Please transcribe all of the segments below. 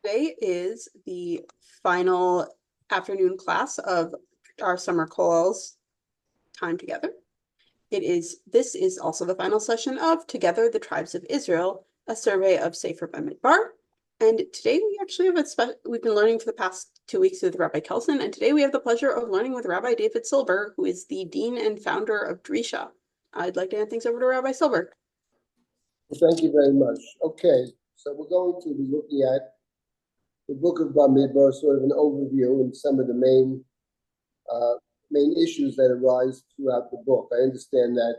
Today is the final afternoon class of our summer kollel's time together. This is also the final session of Together the Tribes of Israel, a survey of Sefer Bamidbar. And today we actually have we've been learning for the past 2 weeks with Rabbi Kelsen, and today we have the pleasure of learning with Rabbi David Silber, who is the dean and founder of Drisha. I'd like to hand things over to Rabbi Silber. Thank you very much. Okay, so we're going to be looking at the book of Bamidbar, sort of an overview and some of the main issues that arise throughout the book. I understand that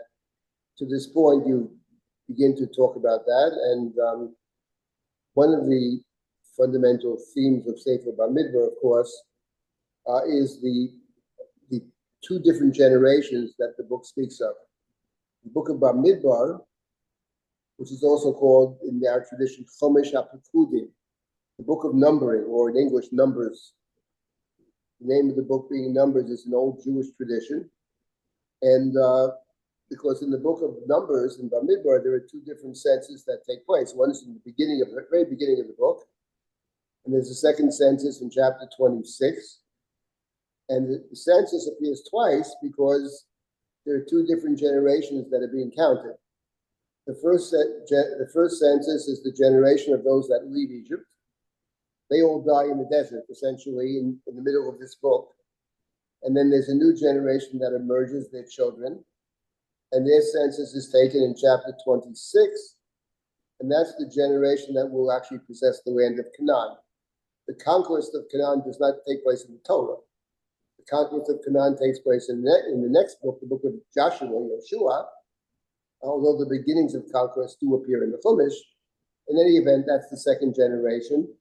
to this point you begin to talk about that, and one of the fundamental themes of Sefer Bamidbar, of course, is the two different generations that the book speaks of. The book of Bamidbar, which is also called in our tradition Chomesh HaPikudim, the book of numbering, or in English, Numbers. The name of the book being Numbers is an old Jewish tradition. And because in the book of Numbers, in Bamidbar, there are two different censuses that take place. One is in the very beginning of the book, and there's a second census in chapter 26. And the census appears twice because there are two different generations that are being counted. The first census is the generation of those that leave Egypt. They all die in the desert, essentially, in the middle of this book. And then there's a new generation that emerges, their children. And their census is taken in chapter 26. And that's the generation that will actually possess the land of Canaan. The conquest of Canaan does not take place in the Torah. The conquest of Canaan takes place in the next book, the book of Joshua, Yeshua, although the beginnings of conquest do appear in the Chumash. In any event, that's the second generation.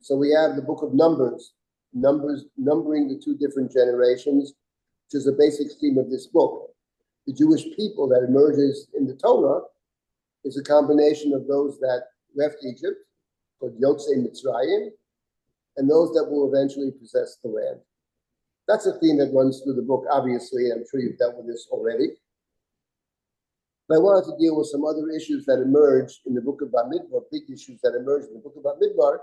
So we have the book of Numbers numbering the two different generations, which is a basic theme of this book. The Jewish people that emerges in the Torah is a combination of those that left Egypt, called Yotzei Mitzrayim, and those that will eventually possess the land. That's a theme that runs through the book, obviously, and I'm sure you've dealt with this already. But I wanted to deal with some other issues that emerge in the book of Bamidbar, big issues that emerge in the book of Bamidbar.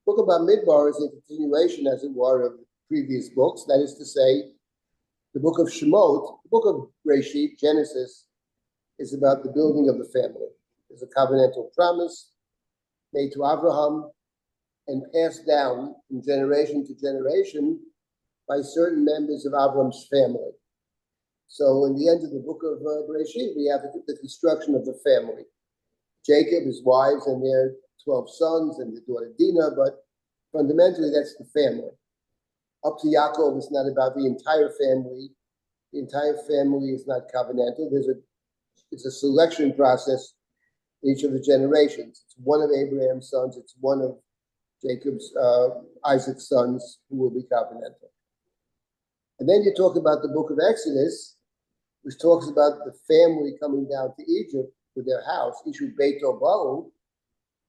The book of Bamidbar is a continuation, as it were, of the previous books. That is to say, the book of Shemot, the book of Bereshit, Genesis, is about the building of the family. There's a covenantal promise made to Abraham and passed down from generation to generation by certain members of Abraham's family. So in the end of the book of Bereshit, we have the construction of the family. Jacob, his wives, and their 12 sons, and the daughter Dinah, but fundamentally that's the family. Up to Yaakov, it's not about the entire family. The entire family is not covenantal. It's a selection process in each of the generations. It's one of Abraham's sons, it's one of Isaac's sons who will be covenantal. And then you talk about the book of Exodus, which talks about the family coming down to Egypt with their house, Ishu Beito Ba'u.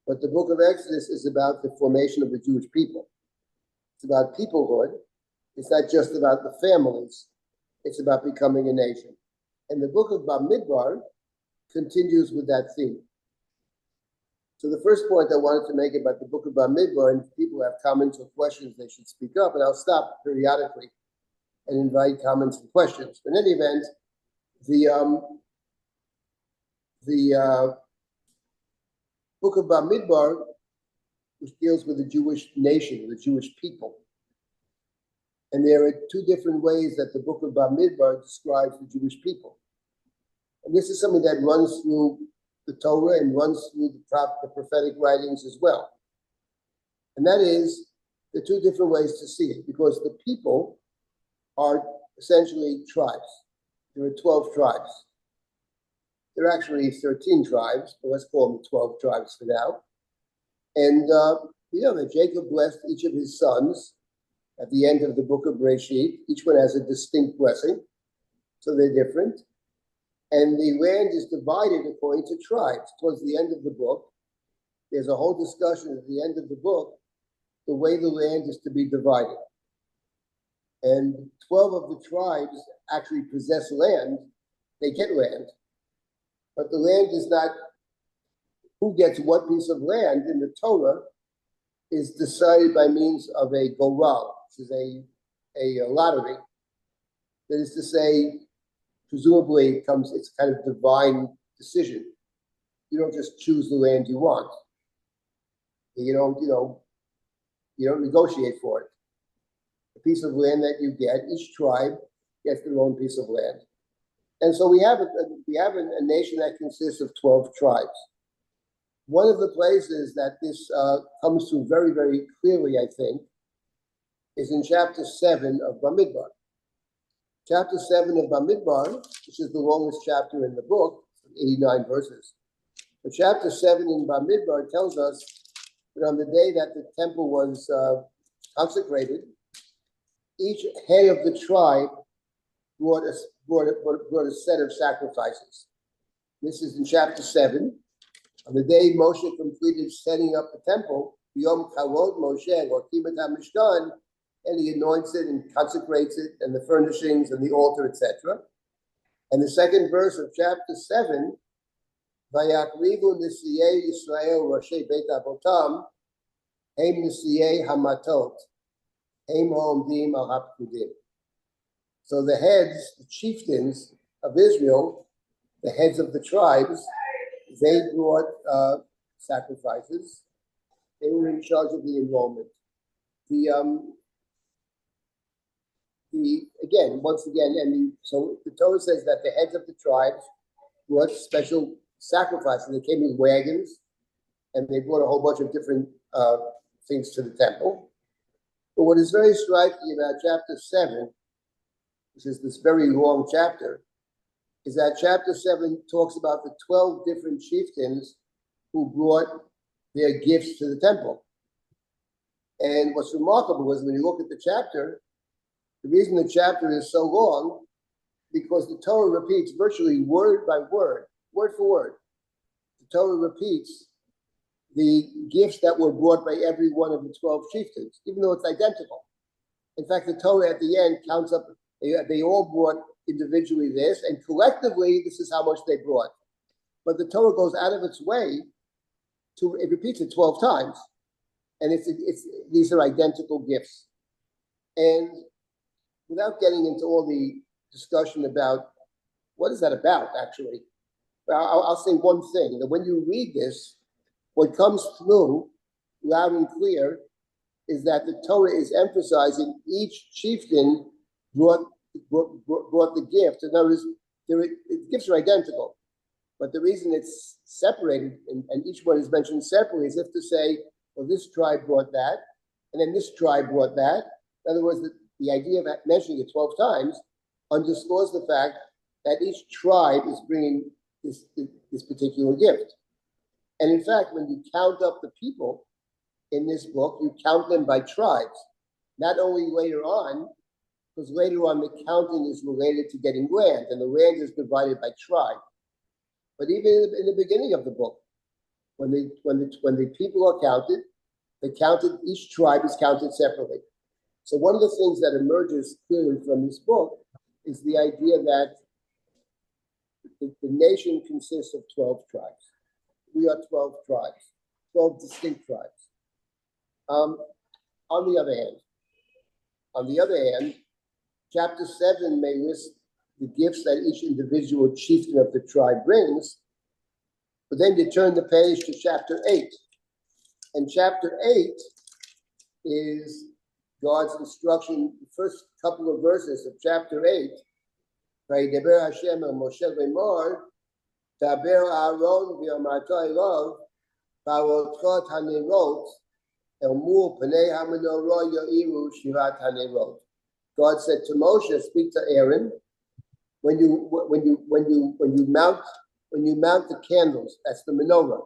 But the book of Exodus is about the formation of the Jewish people. It's about peoplehood. It's not just about the families. It's about becoming a nation. And the book of Bamidbar continues with that theme. So the first point I wanted to make about the book of Bamidbar, and if people have comments or questions, they should speak up, and I'll stop periodically and invite comments and questions. But in any event, the book of Bamidbar, which deals with the Jewish nation, the Jewish people. And there are two different ways that the book of Bamidbar describes the Jewish people. And this is something that runs through the Torah and runs through the prophetic writings as well. And that is the two different ways to see it, because the people are essentially tribes. There are 12 tribes. There are actually 13 tribes, but let's call them 12 tribes for now. And we know that Jacob blessed each of his sons at the end of the book of Bereshit. Each one has a distinct blessing, so they're different. And the land is divided according to tribes. Towards the end of the book, there's a whole discussion at the end of the book, the way the land is to be divided. And 12 of the tribes actually possess land. They get land. But the land is not who gets what piece of land in the Torah. is decided by means of a goral, which is a lottery. That is to say, presumably it's kind of divine decision. You don't just choose the land you want. You don't negotiate for it. The piece of land that you get, each tribe gets their own piece of land. And so we have a nation that consists of 12 tribes. One of the places that this comes through very, very clearly, I think, is in chapter 7 of Bamidbar. Chapter 7 of Bamidbar, which is the longest chapter in the book, 89 verses. But chapter 7 in Bamidbar tells us that on the day that the temple was consecrated, each head of the tribe brought a set of sacrifices. This is in chapter 7. On the day Moshe completed setting up the temple, Yom Kavod Moshe, or Kimat HaMishkan, and he anoints it and consecrates it, and the furnishings and the altar, etc. And the second verse of chapter 7, Vayakrivu Nisiyei Yisrael Roshei Beit Avotam, Heim Nisiyei Hamatot, Heim Ha'omdim Al HaPkudim. So the heads, the chieftains of Israel, the heads of the tribes, they brought sacrifices. They were in charge of the enrollment. So the Torah says that the heads of the tribes brought special sacrifices. They came in wagons, and they brought a whole bunch of different things to the temple. But what is very striking about chapter 7, which is this very long chapter, is that chapter 7 talks about the 12 different chieftains who brought their gifts to the temple. And what's remarkable is when you look at the chapter, the reason the chapter is so long, because the Torah repeats virtually word by word for word. The Torah repeats the gifts that were brought by every one of the 12 chieftains, even though it's identical. In fact, the Torah at the end counts up, they all brought individually this, and collectively, this is how much they brought. But the Torah goes out of its way it repeats it 12 times. And these are identical gifts. And without getting into all the discussion about what is that about, actually, I'll say one thing, that when you read this, what comes through loud and clear is that the Torah is emphasizing each chieftain brought the gift. In other words, the gifts are identical, but the reason it's separated and each one is mentioned separately is if to say, well, this tribe brought that, and then this tribe brought that. In other words, the idea of mentioning it 12 times underscores the fact that each tribe is bringing this particular gift. And in fact, when you count up the people in this book, you count them by tribes, not only later on, because later on the counting is related to getting land, and the land is divided by tribe. But even in the beginning of the book, when the people are counted, each tribe is counted separately. So one of the things that emerges clearly from this book is the idea that the nation consists of 12 tribes. We are 12 tribes, 12 distinct tribes. On the other hand, chapter 7 may list the gifts that each individual chieftain of the tribe brings, but then you turn the page to chapter 8. And chapter 8 is God's instruction, the first couple of verses of chapter 8. Vayidaber Hashem el Moshe lemor, Daber Aaron v'amarta elav, ba'arotchot hanerot, el mul pnei hamenorah ya'iru shirat hanerot. God said to Moshe, speak to Aaron, when you mount the candles, that's the menorah,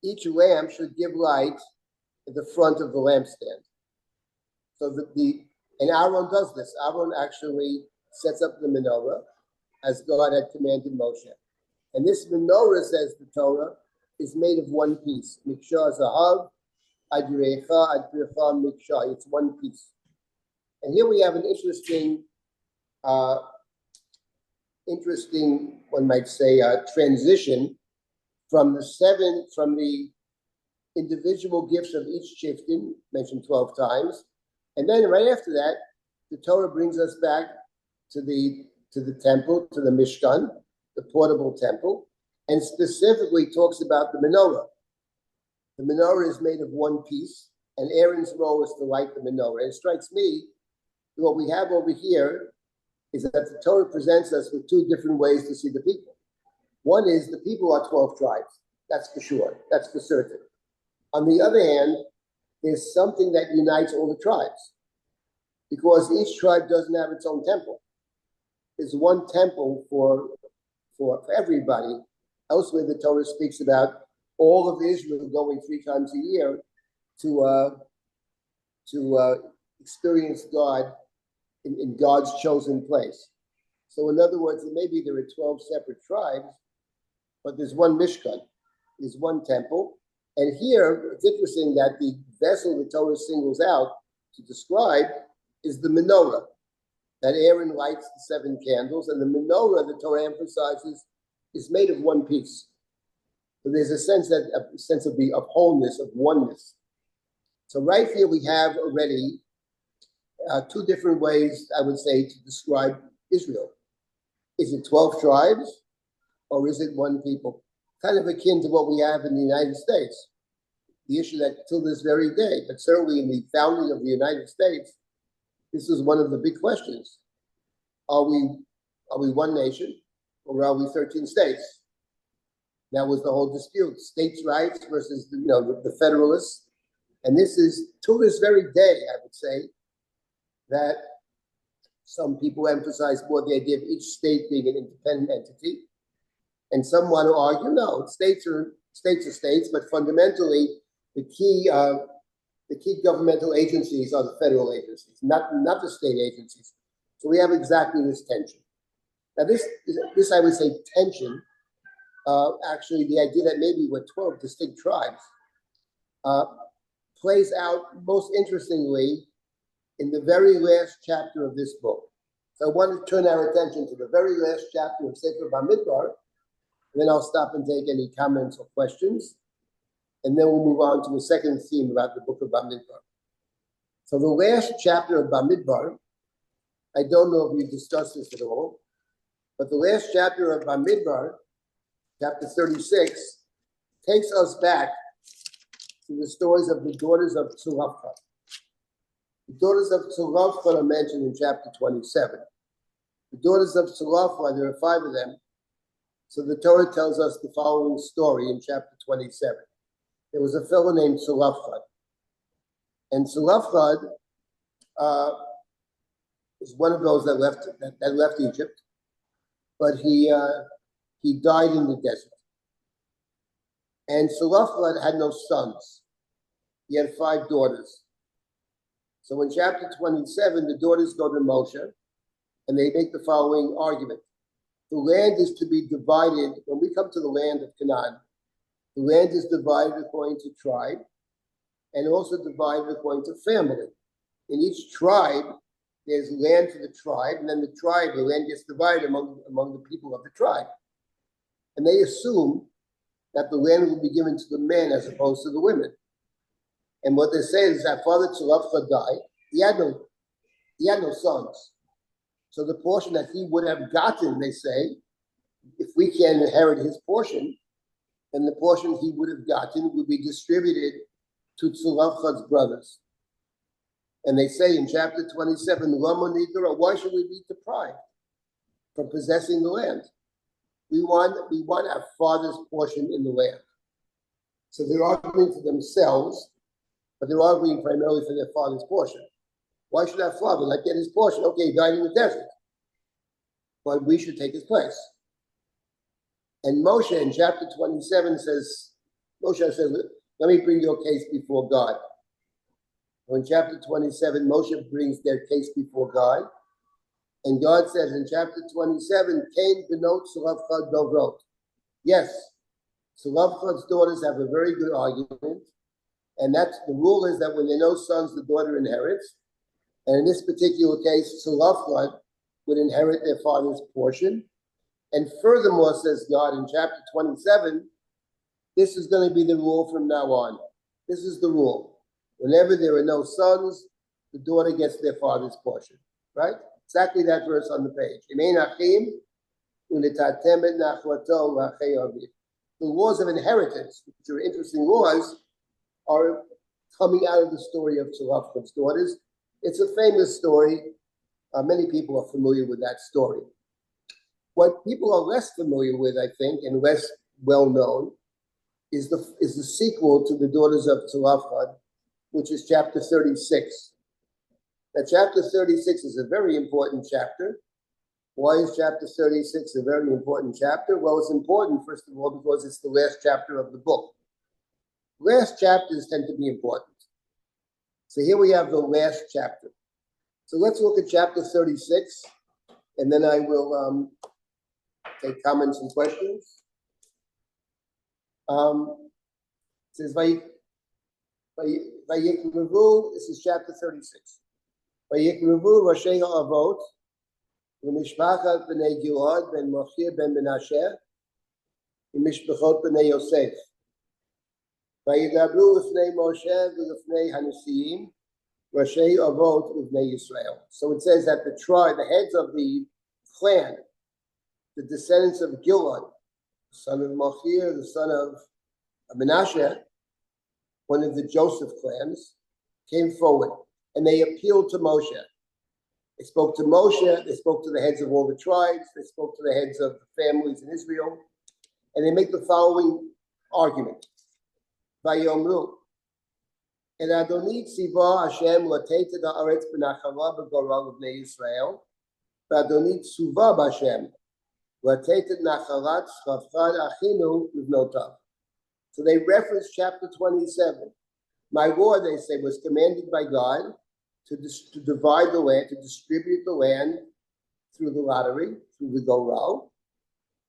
each lamp should give light at the front of the lampstand. So and Aaron does this. Aaron actually sets up the menorah as God had commanded Moshe. And this menorah, says the Torah, is made of one piece. Mikshah zahav, adrecha, adrecha, mikshah. It's one piece. And here we have an interesting, one might say, transition from the individual gifts of each shifting, mentioned 12 times. And then right after that, the Torah brings us back to the temple, to the Mishkan, the portable temple, and specifically talks about the menorah. The menorah is made of one piece, and Aaron's role is to light the menorah. And it strikes me that what we have over here is that the Torah presents us with two different ways to see the people. One is the people are 12 tribes. That's for sure. That's for certain. On the other hand, there's something that unites all the tribes, because each tribe doesn't have its own temple. There's one temple for everybody. Elsewhere, the Torah speaks about all of Israel going 3 times a year to experience God in God's chosen place. So in other words, maybe there are 12 separate tribes, but there's one Mishkan, there's one temple. And here, it's interesting that the vessel the Torah singles out to describe is the menorah, that Aaron lights the 7 candles, and the menorah, the Torah emphasizes, is made of one piece. So there's a sense of wholeness, of oneness. So right here we have already 2 different ways, I would say, to describe Israel. Is it 12 tribes, or is it one people? Kind of akin to what we have in the United States. The issue that till this very day, but certainly in the founding of the United States, this is one of the big questions. Are we one nation, or are we 13 states? That was the whole dispute, states' rights versus the Federalists. And this is, till this very day, I would say, that some people emphasize more the idea of each state being an independent entity. And some want to argue, no, states are states, but fundamentally, the key governmental agencies are the federal agencies, not the state agencies. So we have exactly this tension. Now this I would say tension, actually the idea that maybe we're 12 distinct tribes, plays out most interestingly in the very last chapter of this book. So I want to turn our attention to the very last chapter of Sefer Bamidbar, and then I'll stop and take any comments or questions. And then we'll move on to a second theme about the book of Bamidbar. So the last chapter of Bamidbar, I don't know if we discussed this at all, but the last chapter of Bamidbar, chapter 36, takes us back to the stories of the daughters of Tzulafcha. The daughters of Tzulafcha are mentioned in chapter 27. The daughters of Tzulafcha, there are 5 of them. So the Torah tells us the following story in chapter 27. There was a fellow named Tzulafcha. And Tzulafcha is one of those that left Egypt, but he died in the desert. And Tzulafcha had no sons. He had 5 daughters. So in chapter 27, the daughters go to Moshe, and they make the following argument. The land is to be divided. When we come to the land of Canaan, the land is divided according to tribe, and also divided according to family. In each tribe, there's land for the tribe, and then the land gets divided among the people of the tribe. And they assume that the land will be given to the men as opposed to the women. And what they say is that Father Tzulafcha died. He had no sons. So the portion that he would have gotten, they say, if we can inherit his portion, then the portion he would have gotten would be distributed to Tzulafcha's brothers. And they say in chapter 27, why should we be deprived from possessing the land? We want our father's portion in the land. So they're arguing for themselves, but they're arguing primarily for their father's portion. Why should our father not get his portion? Okay, he died in the desert, but we should take his place. And Moshe in chapter 27 says, Moshe says, let me bring your case before God. So in chapter 27, Moshe brings their case before God. And God says in chapter 27, Cain benot Tzulafcha dovrot. Yes, Tzulafcha's daughters have a very good argument. And that's the rule is that when there are no sons, the daughter inherits. And in this particular case, Tzulafcha would inherit their father's portion. And furthermore, says God in chapter 27, this is going to be the rule from now on. This is the rule. Whenever there are no sons, the daughter gets their father's portion, right? Exactly that verse on the page. The laws of inheritance, which are interesting laws, are coming out of the story of Tzlafchad's daughters. It's a famous story. Many people are familiar with that story. What people are less familiar with, I think, and less well known, is the sequel to the daughters of Tzlafchad, which is chapter 36. Now, chapter 36 is a very important chapter. Why is chapter 36 a very important chapter? Well, it's important, first of all, because it's the last chapter of the book. Last chapters tend to be important. So here we have the last chapter. So let's look at chapter 36, and then I will take comments and questions. It says, Vayikrevu, this is chapter 36. Vayikrevu Roshei Ha'avot, L'mishpachat b'nei Gilad ben Machir ben Menashe, L'mishpachot b'nei Yosef. Vayidabru l'fnei Moshe v'l'fnei Hanesiim, Roshei Avot l'fnei Yisrael. So it says that the tribe, the heads of the clan, the descendants of Gilad, the son of Machir, the son of Menashe, one of the Joseph clans, came forward and they appealed to Moshe. They spoke to Moshe, they spoke to the heads of all the tribes, they spoke to the heads of the families in Israel, and they make the following argument. Vayomru, and Adoni tziva Hashem lateta haaretz b'nachala b'gorah l'bnei Yisrael, v'Adoni tzuva b'Hashem lateta nachalat tzlafchad achinu l'bnotav. So they reference chapter 27. My Lord, they say, was commanded by God to divide the land, to distribute the land through the lottery, through the Goral,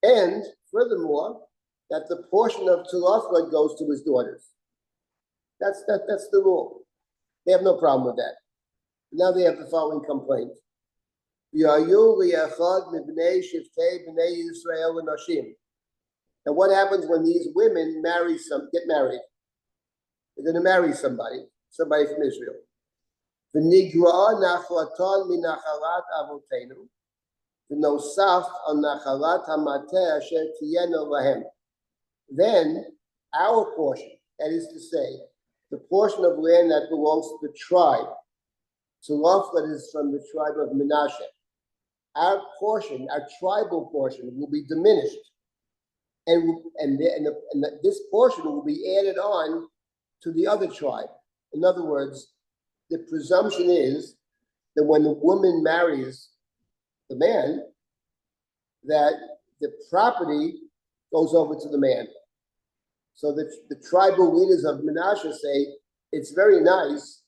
and furthermore, that the portion of Tzlafchad goes to his daughters. That's the rule. They have no problem with that. Now they have the following complaint. And what happens when these women get married? They're going to marry somebody from Israel. Then our portion, that is to say, the portion of land that belongs to the tribe, Tzlafchad is from the tribe of Menashe. Our portion, our tribal portion, will be diminished. And this portion will be added on to the other tribe. In other words, the presumption is that when the woman marries the man, that the property goes over to the man. So the tribal leaders of Menashe say it's very nice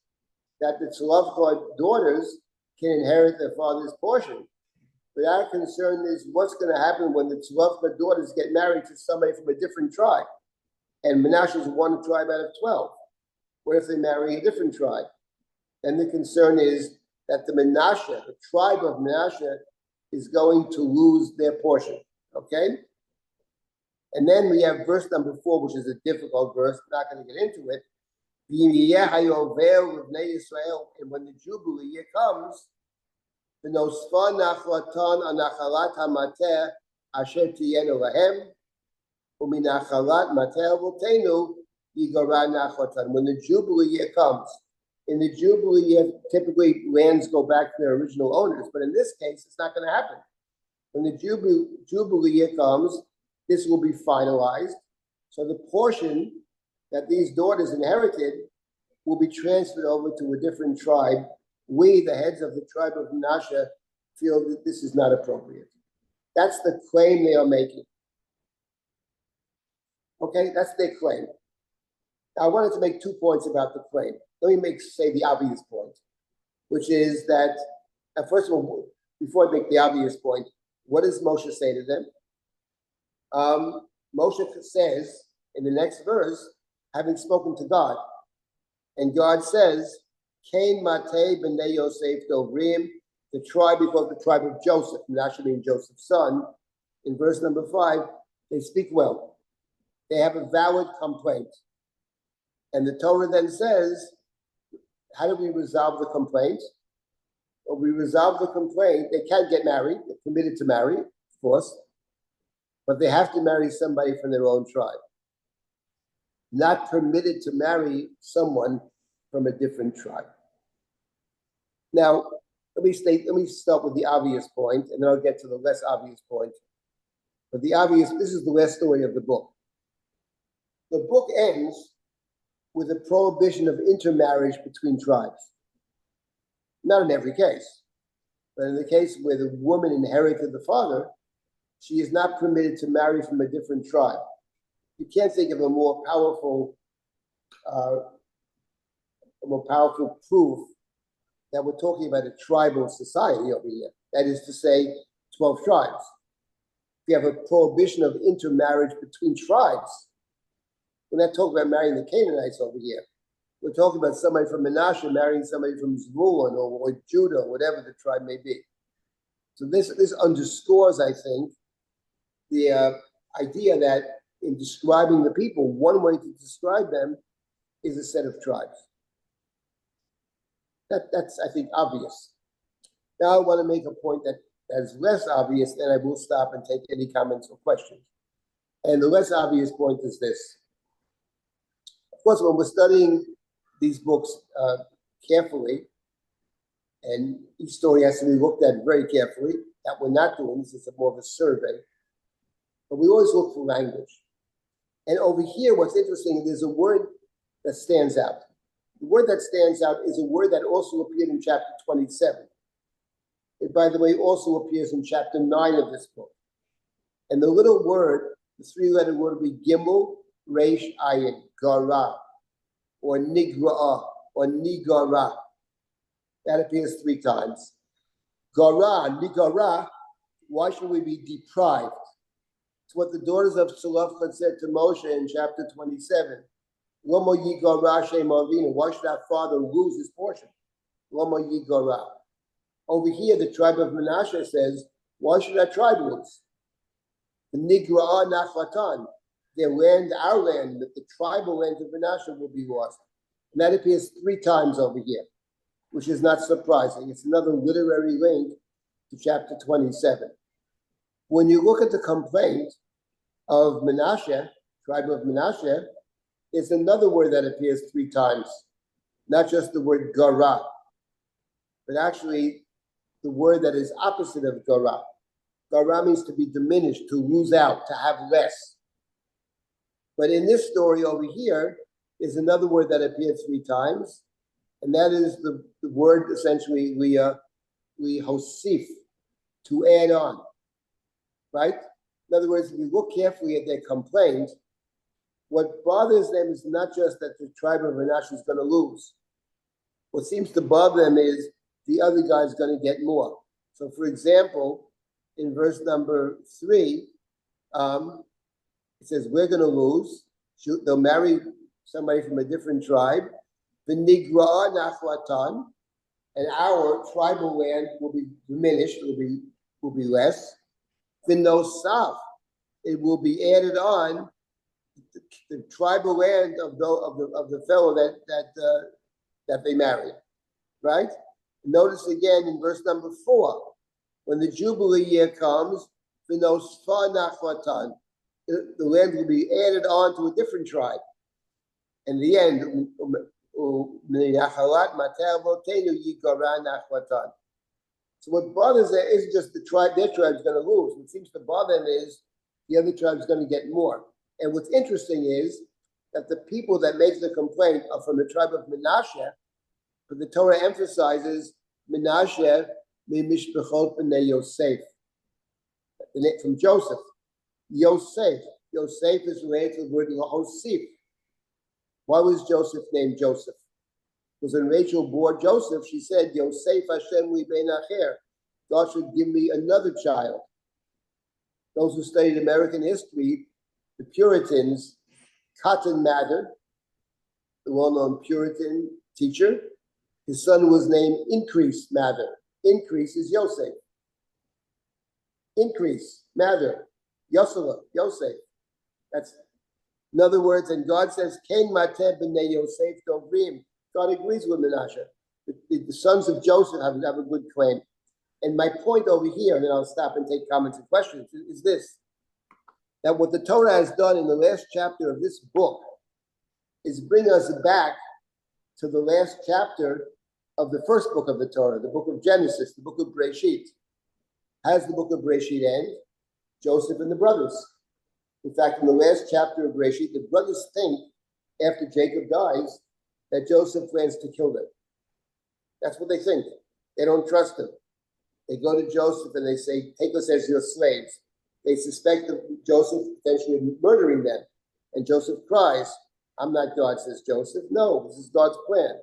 that the Tzlafchad daughters can inherit their father's portion. But our concern is what's going to happen when the Tzlafchad daughters get married to somebody from a different tribe. And Menashe is one tribe out of 12. What if they marry a different tribe? And the concern is that the tribe of Menashe, is going to lose their portion. Okay? And then we have verse number 4, which is a difficult verse. I'm not going to get into it. And when the Jubilee year comes, the nosfa nachlatan anachalat hamateh asher tiyenu lahem uminachalat mateh avotenu yigara nachlatan. When the Jubilee year comes, in the Jubilee year, typically lands go back to their original owners, but in this case, it's not going to happen. When the Jubilee year comes, this will be finalized. So the portion that these daughters inherited will be transferred over to a different tribe. We, the heads of the tribe of Menashe, feel that this is not appropriate. That's the claim they are making. Okay, that's their claim. Now, I wanted to make 2 points about the claim. Let me say the obvious point, which is that, first of all, before I make the obvious point, what does Moshe say to them? Moshe says in the next verse, having spoken to God, and God says, Cain Mate b'nei Yosef Dovrim, the tribe because the tribe of Joseph, Menashe being Joseph's son. In verse number 5, they speak well. They have a valid complaint. And the Torah then says, how do we resolve the complaint? Well, we resolve the complaint. They can't get married. They're permitted to marry, of course, but they have to marry somebody from their own tribe. Not permitted to marry someone from a different tribe. Now, let me start with the obvious point, and then I'll get to the less obvious point. But this is the last story of the book. The book ends with a prohibition of intermarriage between tribes. Not in every case, but in the case where the woman inherited the father, she is not permitted to marry from a different tribe. You can't think of a more powerful proof that we're talking about a tribal society over here. That is to say, 12 tribes. If you have a prohibition of intermarriage between tribes, we're not talking about marrying the Canaanites over here. We're talking about somebody from Manasseh marrying somebody from Zebulun or Judah, whatever the tribe may be. So this underscores, I think, the idea that in describing the people, one way to describe them is a set of tribes. That's, I think, obvious. Now I want to make a point that is less obvious, and I will stop and take any comments or questions. And the less obvious point is this. Of course, when we're studying these books carefully, and each story has to be looked at very carefully, that we're not doing, this is more of a survey, but we always look for language. And over here, what's interesting, there's a word that stands out. The word that stands out is a word that also appeared in chapter 27. It, by the way, also appears in chapter 9 of this book. And the little word, the three-letter word would be Gimel, Reish, Ayin, Gara, or Nigra'ah, or Nigara. That appears 3 times. Gara, Nigara, why should we be deprived? It's what the daughters of Zelophehad said to Moshe in chapter 27. Lomo Yigara Shem Avinu. Why should our father lose his portion? Lomo Yigara. Over here, the tribe of Manasseh says, why should our tribe lose? The Nigra'ah Nachlatan. Their land, our land, the tribal land of Manasseh will be lost. And that appears 3 times over here, which is not surprising. It's another literary link to chapter 27. When you look at the complaint of Manasseh, tribe of Manasseh, there's another word that appears 3 times, not just the word gara, but actually the word that is opposite of gara. Gara means to be diminished, to lose out, to have less. But in this story over here is another word that appears 3 times, and that is the word essentially we hosif, to add on, right? In other words, if you look carefully at their complaint, what bothers them is not just that the tribe of Manasseh is going to lose. What seems to bother them is the other guy is going to get more. So, for example, in verse number 3, it says, we're going to lose. They'll marry somebody from a different tribe. The Nigra'ah Nachlatan, and our tribal land will be diminished, will be less. The Nosaf, it will be added on the tribal land of the fellow that they married, right? Notice again in verse number 4, when the Jubilee year comes, the Nosfa Nachlatan, the land will be added on to a different tribe. In the end, so what bothers them isn't just the tribe, their tribe's going to lose. What seems to bother them is the other tribe's going to get more. And what's interesting is that the people that make the complaint are from the tribe of Manasseh, but the Torah emphasizes Manasseh mimishpechot b'nei Yosef, from Joseph. Yosef is related to the word Lahosif. Why was Joseph named Joseph? Because when Rachel bore Joseph, she said, Yosef Hashem li ben acher. God should give me another child. Those who studied American history, the Puritans, Cotton Mather, the well-known Puritan teacher, his son was named Increase Mather. Increase is Yosef. Increase, Mather, Yosef. That's In other words, and God says, Ken Mateh b'nei Yosef Dovrim. God agrees with Menashe. The sons of Joseph have a good claim. And my point over here, and then I'll stop and take comments and questions, is this: that what the Torah has done in the last chapter of this book is bring us back to the last chapter of the first book of the Torah, the book of Genesis, the book of Breshit. How does the book of Breshit end? Joseph and the brothers. In fact, in the last chapter of Breshit, the brothers think, after Jacob dies, that Joseph plans to kill them. That's what they think. They don't trust him. They go to Joseph and they say, take us as your slaves. They suspect of Joseph potentially murdering them. And Joseph cries, I'm not God, says Joseph. No, this is God's plan.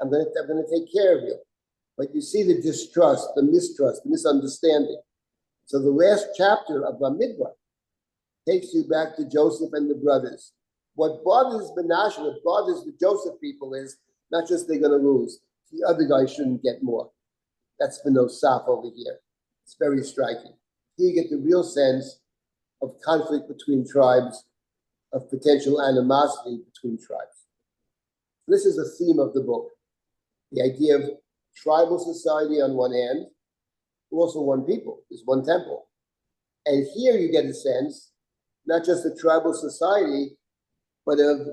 I'm going to take care of you. But you see the distrust, the mistrust, the misunderstanding. So the last chapter of Bamidbar takes you back to Joseph and the brothers. What bothers Menashe, what bothers the Joseph people is not just they're going to lose. The other guy shouldn't get more. That's Benosaf over here. It's very striking. Here you get the real sense of conflict between tribes, of potential animosity between tribes. This is a theme of the book. The idea of tribal society on one hand, also one people, is one temple. And here you get a sense, not just of tribal society, but of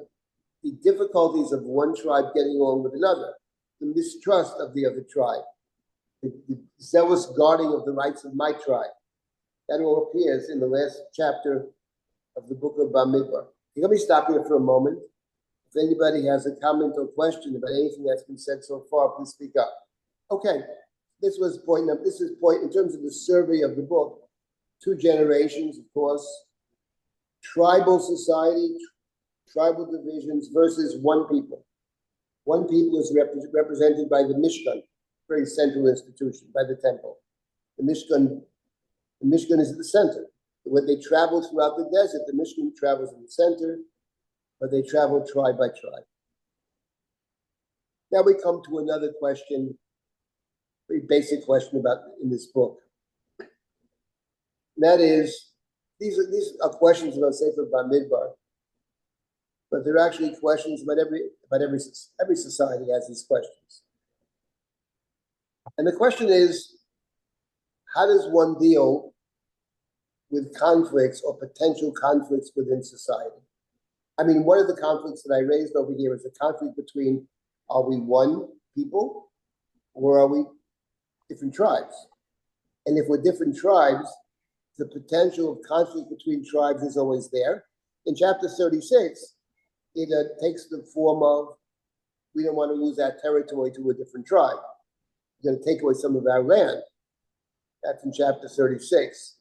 the difficulties of one tribe getting along with another, the mistrust of the other tribe, the zealous guarding of the rights of my tribe. That all appears in the last chapter of the book of Bamidbar. Let me stop here for a moment. If anybody has a comment or question about anything that's been said so far, please speak up. Okay, this is point in terms of the survey of the book. 2 generations, of course, tribal society, tribal divisions versus one people. One people is represented by the Mishkan, very central institution, by the temple. The Mishkan is at the center. When they travel throughout the desert, the Mishkan travels in the center, but they travel tribe by tribe. Now we come to another question, very basic question about in this book. And that is, these are questions about Sefer Bamidbar, but they're actually questions about every society has these questions. And the question is, how does one deal with conflicts or potential conflicts within society? I mean, one of the conflicts that I raised over here is the conflict between, are we one people or are we different tribes? And if we're different tribes, the potential of conflict between tribes is always there. In chapter 36, it takes the form of, we don't want to lose our territory to a different tribe. We're going to take away some of our land. That's in chapter 36.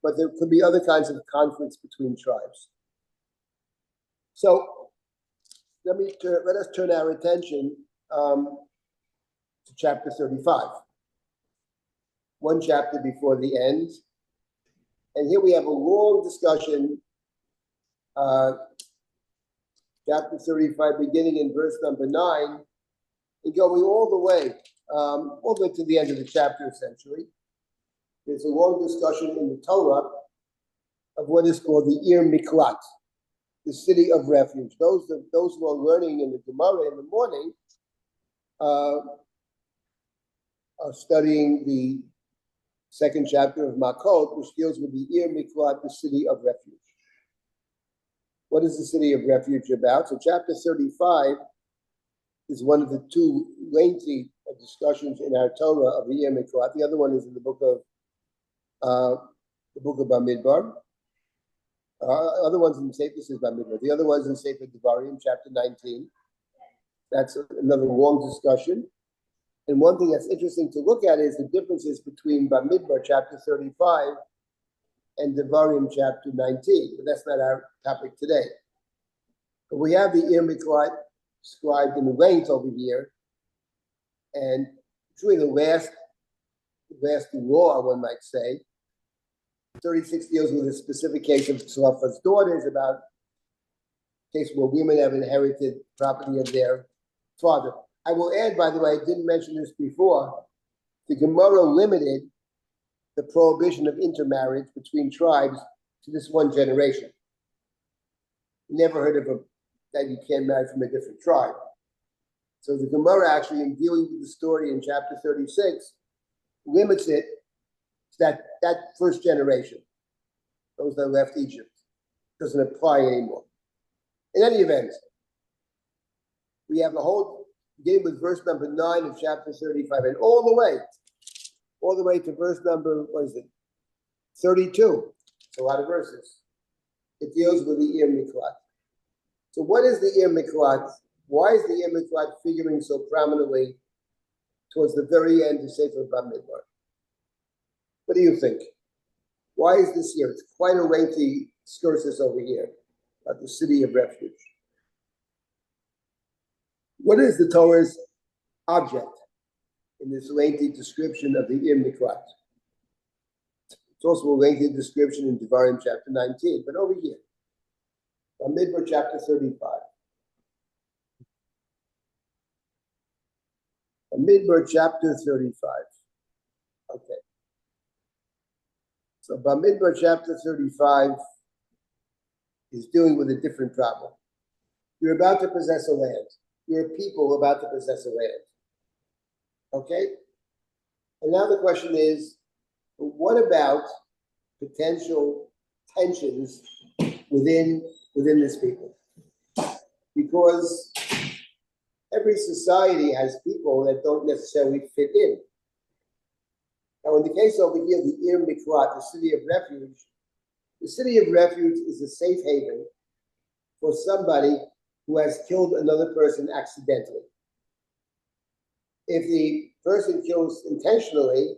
But there could be other kinds of conflicts between tribes. So let us turn our attention to chapter 35. One chapter before the end. And here we have a long discussion, chapter 35, beginning in verse number 9, and going all the way to the end of the chapter, essentially. There's a long discussion in the Torah of what is called the Ir Miklat, the city of refuge. Those who are learning in the Gemara in the morning are studying the second chapter of Makot, which deals with the Ir Miklat, the city of refuge. What is the city of refuge about? So chapter 35 is one of the 2 lengthy discussions in our Torah of the Ir Miklat. The other one is in the book of Bamidbar. Other ones in Sefer, this is Bamidbar. The other ones in Sefer Devarim, chapter 19. That's another long discussion. And one thing that's interesting to look at is the differences between Bamidbar, chapter 35, and Devarim, chapter 19. But that's not our topic today. But we have the Ir Miklat described in length over here. And it's really the last law, one might say. 36 deals with the specific case of Tzlafa's daughters, about a case where women have inherited property of their father. I will add, by the way, I didn't mention this before, the Gemara limited the prohibition of intermarriage between tribes to this one generation. never heard of that you can't marry from a different tribe. So the Gemara actually, in dealing with the story in chapter 36, limits it to that first generation, those that left Egypt. Doesn't apply anymore. In any event, we have the whole, beginning with verse number 9 of chapter 35, and all the way to verse number, 32. It's a lot of verses. It deals with the Ir Miklat. So what is the Ir Miklat? Why is the Ir Miklat figuring so prominently towards the very end of Sefer Bamidbar? What do you think? Why is this here? It's quite a lengthy excursus over here about the city of refuge. What is the Torah's object in this lengthy description of the Ir Miklat? It's also a lengthy description in Devarim chapter 19, but over here, Bamidbar chapter 35. Bamidbar chapter 35. Okay. So Bamidbar chapter 35 is dealing with a different problem. You're about to possess a land. You're a people about to possess a land. Okay? And now the question is, what about potential tensions within this people? Because every society has people that don't necessarily fit in. Now, in the case over here, the Ir Miklat, the city of refuge is a safe haven for somebody who has killed another person accidentally. If the person kills intentionally,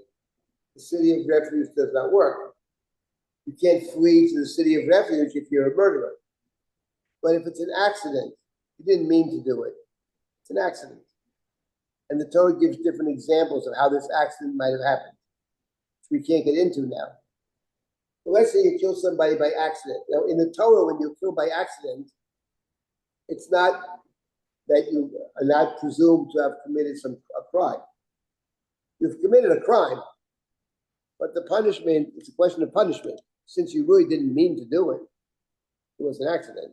the city of refuge does not work. You can't flee to the city of refuge if you're a murderer. But if it's an accident, you didn't mean to do it. It's an accident. And the Torah gives different examples of how this accident might have happened, which we can't get into now. But let's say you kill somebody by accident. Now, in the Torah, when you kill by accident, it's not that you are not presumed to have committed a crime. You've committed a crime, but the punishment, it's a question of punishment. Since you really didn't mean to do it, it was an accident.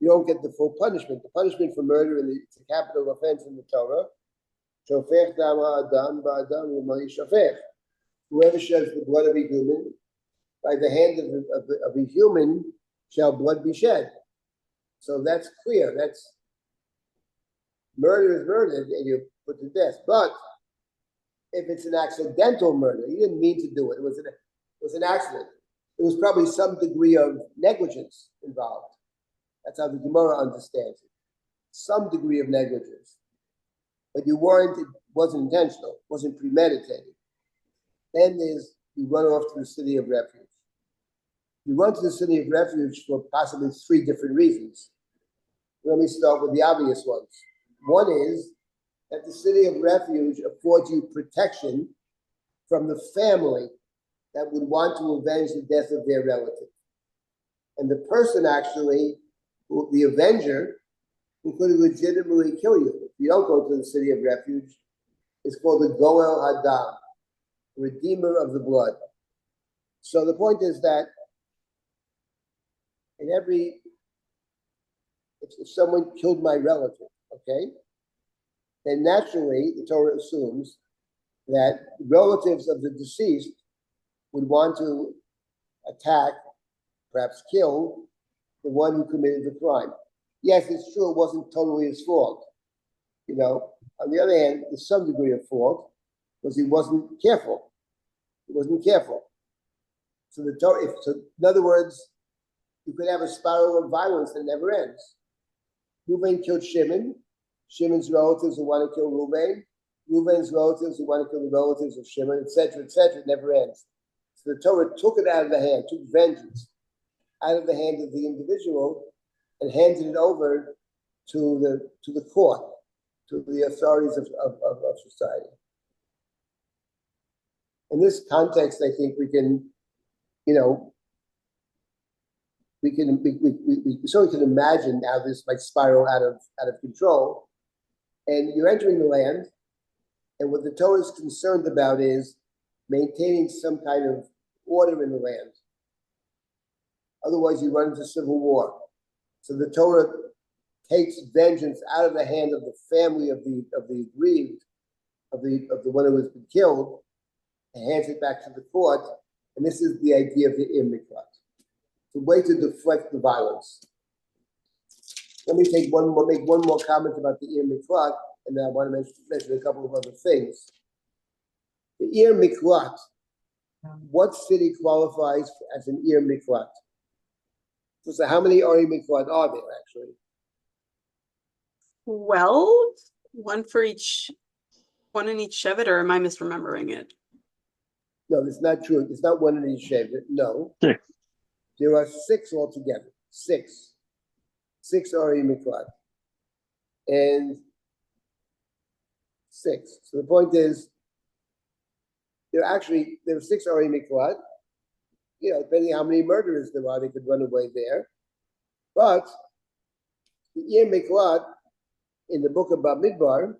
You don't get the full punishment. The punishment for murder it's a capital offense in the Torah. Shofech dama adam ba'adam u'mai shofech. Whoever sheds the blood of a human, by the hand of a human shall blood be shed. So that's clear. That's murder is murder, and you put to death. But if it's an accidental murder, you didn't mean to do it. It was an accident. There was probably some degree of negligence involved. That's how the Gemara understands it. Some degree of negligence. But it wasn't intentional, wasn't premeditated. Then you run off to the city of refuge. You run to the city of refuge for possibly 3 different reasons. Let me start with the obvious ones. One is that the city of refuge affords you protection from the family that would want to avenge the death of their relative. And the person actually, the avenger, who could legitimately kill you if you don't go to the city of refuge, is called the Goel Hadam, redeemer of the blood. So the point is that if someone killed my relative, okay, then naturally the Torah assumes that relatives of the deceased would want to attack, perhaps kill, the one who committed the crime. Yes, it's true, it wasn't totally his fault. On the other hand, there's some degree of fault because he wasn't careful. So the Torah, in other words, you could have a spiral of violence that never ends. Reuven killed Shimon. Shimon's relatives who want to kill Reuven. Reuven's relatives who want to kill the relatives of Shimon, etc., etc. It never ends. So the Torah took it out of the hand, took vengeance out of the hand of the individual and handed it over to the court, to the authorities of society. In this context, I think we certainly can imagine how this might spiral out of control. And you're entering the land, and what the Torah is concerned about is maintaining some kind of order in the land. Otherwise, you run into civil war. So the Torah takes vengeance out of the hand of the family of the aggrieved, of the one who has been killed, and hands it back to the court. And this is the idea of the immigrant. It's a way to deflect the violence. Let me make one more comment about the Ir Miklat, and then I want to mention a couple of other things. The Ir Miklat, what city qualifies as an Ir Miklat? So how many Ir Miklat are there actually? Well, one in each Shevet, or am I misremembering it? No, that's not true. It's not one in each Shevet. No. 6. There are 6 altogether. 6 Ari Miklat. And 6. So the point is, there are 6 Ari Miklat. You know, depending how many murderers there are, they could run away there. But the Ir Miklat in the book of Bamidbar,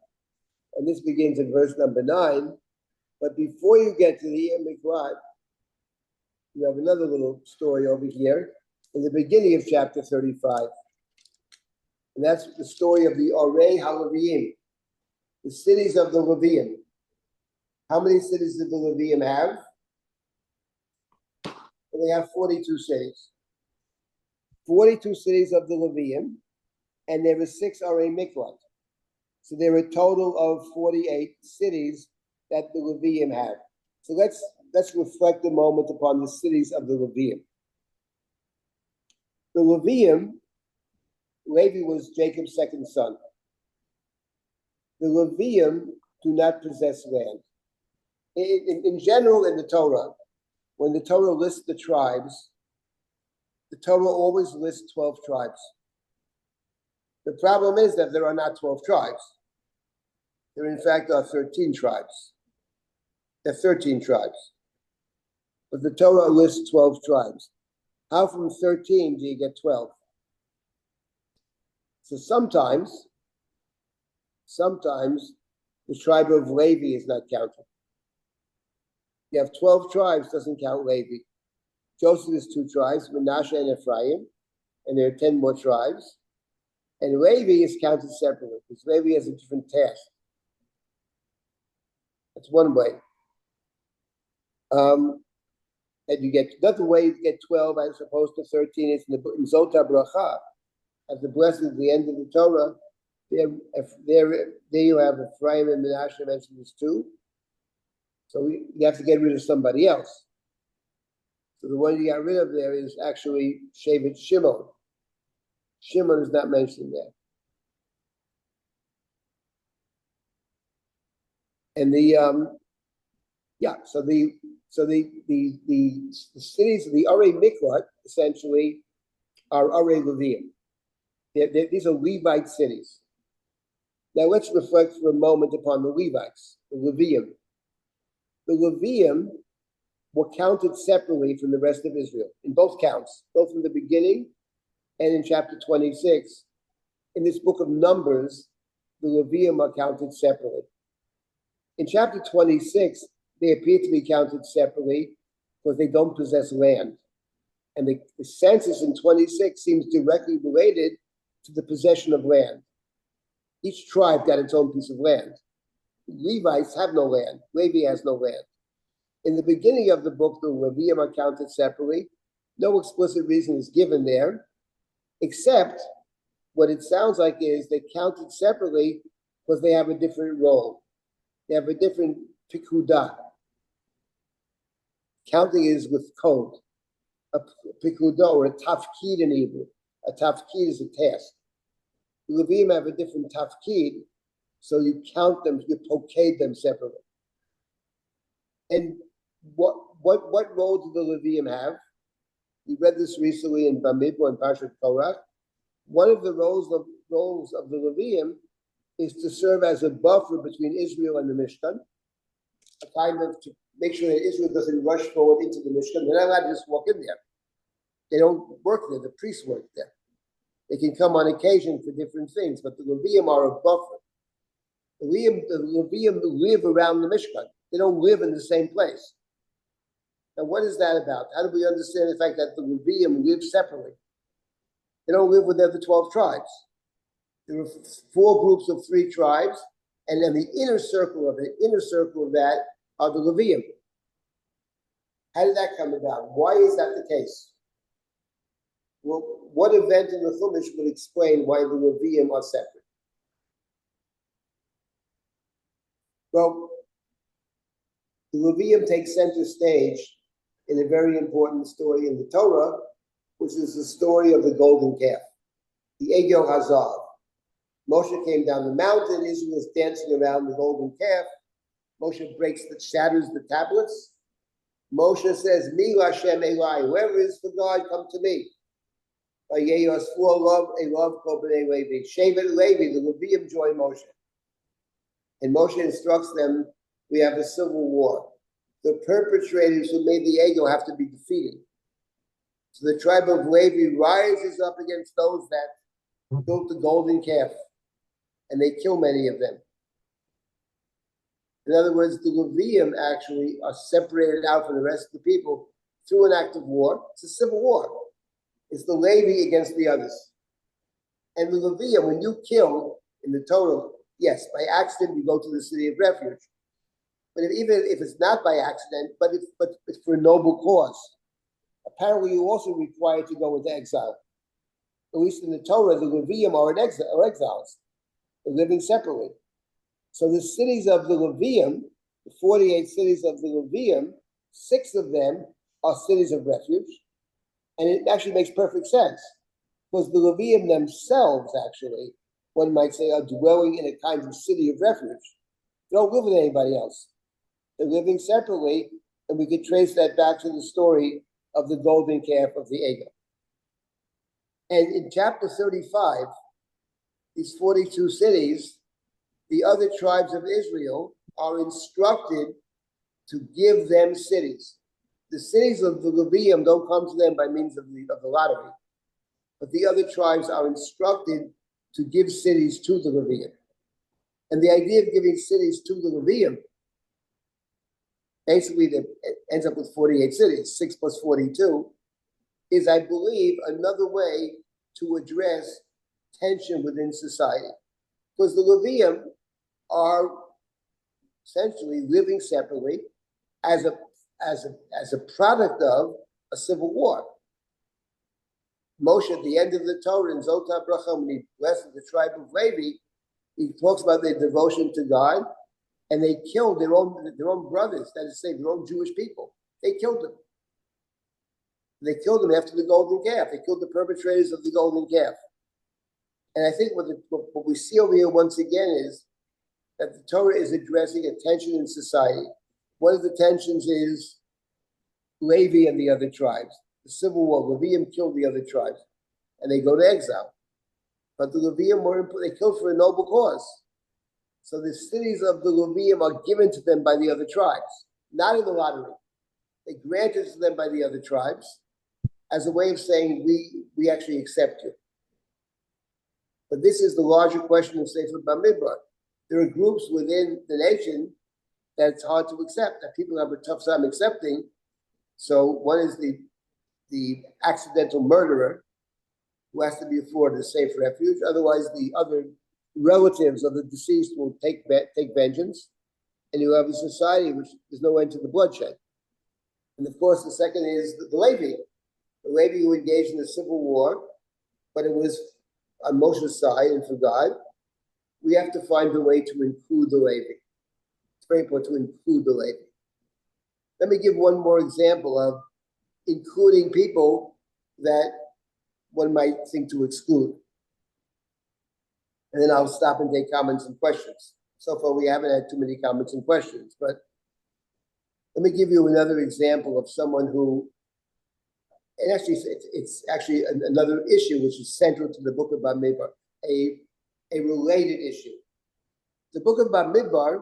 and this begins in verse number 9, but before you get to the Ir Miklat, you have another little story over here in the beginning of chapter 35. And that's the story of the Orei HaLeviim, the cities of the Leviim. How many cities did the Leviim have? Well, they have 42 cities. 42 cities of the Leviim, and there were 6 Orei Miklat. So there are a total of 48 cities that the Leviim have. So let's reflect a moment upon the cities of the Leviim. The Leviim, Levi was Jacob's second son. The Leviim do not possess land. In general, in the Torah, when the Torah lists the tribes, the Torah always lists 12 tribes. The problem is that there are not 12 tribes. There, in fact, are 13 tribes. There are 13 tribes. But the Torah lists 12 tribes. How from 13 do you get 12? So sometimes the tribe of Levi is not counted. You have 12 tribes, doesn't count Levi. Joseph is 2 tribes, Manasseh and Ephraim, and there are 10 more tribes. And Levi is counted separately, because Levi has a different task. That's one way. And you get another way you get 12 as opposed to 13 is in Zota Bracha, at the blessing at the end of the Torah. There you have Ephraim and Manasseh mentioned as 2. So you have to get rid of somebody else. So the one you got rid of there is actually Shevet Shimon. Shimon is not mentioned there. And the cities of the Orei Miklat essentially are Orei Leviim. These are Levite cities. Now let's reflect for a moment upon the Levites, the Leviim. The Leviim were counted separately from the rest of Israel in both counts, both in the beginning and in chapter 26. In this book of Numbers, the Leviim are counted separately. In chapter 26, they appear to be counted separately because they don't possess land. And the census in 26 seems directly related to the possession of land. Each tribe got its own piece of land. Levites have no land. Levi has no land. In the beginning of the book, the Leviim are counted separately. No explicit reason is given there, except what it sounds like is they counted separately because they have a different role. They have a different pikudah. Counting is with code. A pikudah or a tafkid in Hebrew. A tafkid is a task. The Leviim have a different tafkid, so you count them, you poked them separately. And what role do the Leviim have? We read this recently in Bamidbar and Parshat Korach. One of the roles of the Leviim is to serve as a buffer between Israel and the Mishkan, a kind of to make sure that Israel doesn't rush forward into the Mishkan. They're not allowed to just walk in there. They don't work there. The priests work there. They can come on occasion for different things, but the Leviim are a buffer. The Leviim live around the Mishkan. They don't live in the same place. Now, what is that about? How do we understand the fact that the Leviim live separately? They don't live with the other 12 tribes. There are 4 groups of 3 tribes, and then the inner circle of that are the Levium. How did that come about? Why is that the case? Well, what event in the Chumash would explain why the Levium are separate? Well, the Levium takes center stage in a very important story in the Torah, which is the story of the golden calf, the Egel Hazav. Moshe came down the mountain, Israel is dancing around the golden calf. Moshe shatters the tablets. Moshe says, Mi Lashem Elai, whoever is for God, come to me. Shevet Levi, the Levium join Moshe. And Moshe instructs them, we have a civil war. The perpetrators who made the Egel have to be defeated. So the tribe of Levi rises up against those that built the golden calf, and they kill many of them. In other words, the Levium actually are separated out from the rest of the people through an act of war. It's a civil war. It's the Levi against the others. And the Levium, when you kill in the Torah, yes, by accident you go to the city of refuge. But even if it's not by accident, but it's for a noble cause, apparently you're also required to go into exile. At least in the Torah, the Levium are exiles. They're living separately. So the cities of the Levium, the 48 cities of the Levium, 6 of them are cities of refuge. And it actually makes perfect sense, because the Levium themselves, actually, one might say, are dwelling in a kind of city of refuge. They don't live with anybody else. They're living separately, and we could trace that back to the story of the golden calf of the Egel. And in chapter 35, these 42 cities, the other tribes of Israel are instructed to give them cities. The cities of the Levium don't come to them by means of the lottery, but the other tribes are instructed to give cities to the Levium. And the idea of giving cities to the Levium, basically that ends up with 48 cities, 6 plus 42, is, I believe, another way to address tension within society. Because the Levium are essentially living separately as a product of a civil war. Moshe, at the end of the Torah, in Zotah Bracha, when he blesses the tribe of Levi, he talks about their devotion to God, and they killed their own brothers, that is to say, their own Jewish people. They killed them. They killed them after the golden calf. They killed the perpetrators of the golden calf. And I think what we see over here once again is that the Torah is addressing a tension in society. One of the tensions is Levi and the other tribes. The civil war, Levium killed the other tribes, and they go to exile. But the Levium they killed for a noble cause. So the cities of the Levium are given to them by the other tribes, not in the lottery. They granted to them by the other tribes as a way of saying, we actually accept you. But this is the larger question of Sefer Bamidbar. There are groups within the nation that it's hard to accept, that people have a tough time accepting. So one is the accidental murderer who has to be afforded a safe refuge. Otherwise, the other relatives of the deceased will take vengeance, and you have a society which there's no end to the bloodshed. And of course, the second is the Levi who engaged in the civil war, but it was on Moshe's side and for God. We have to find a way to include the Levi. It's very important to include the Levi. Let me give one more example of including people that one might think to exclude. And then I'll stop and take comments and questions. So far, we haven't had too many comments and questions, but let me give you another example of someone who, and actually, it's actually another issue which is central to the book of Bamidbar, a related issue. The book of Bamidbar,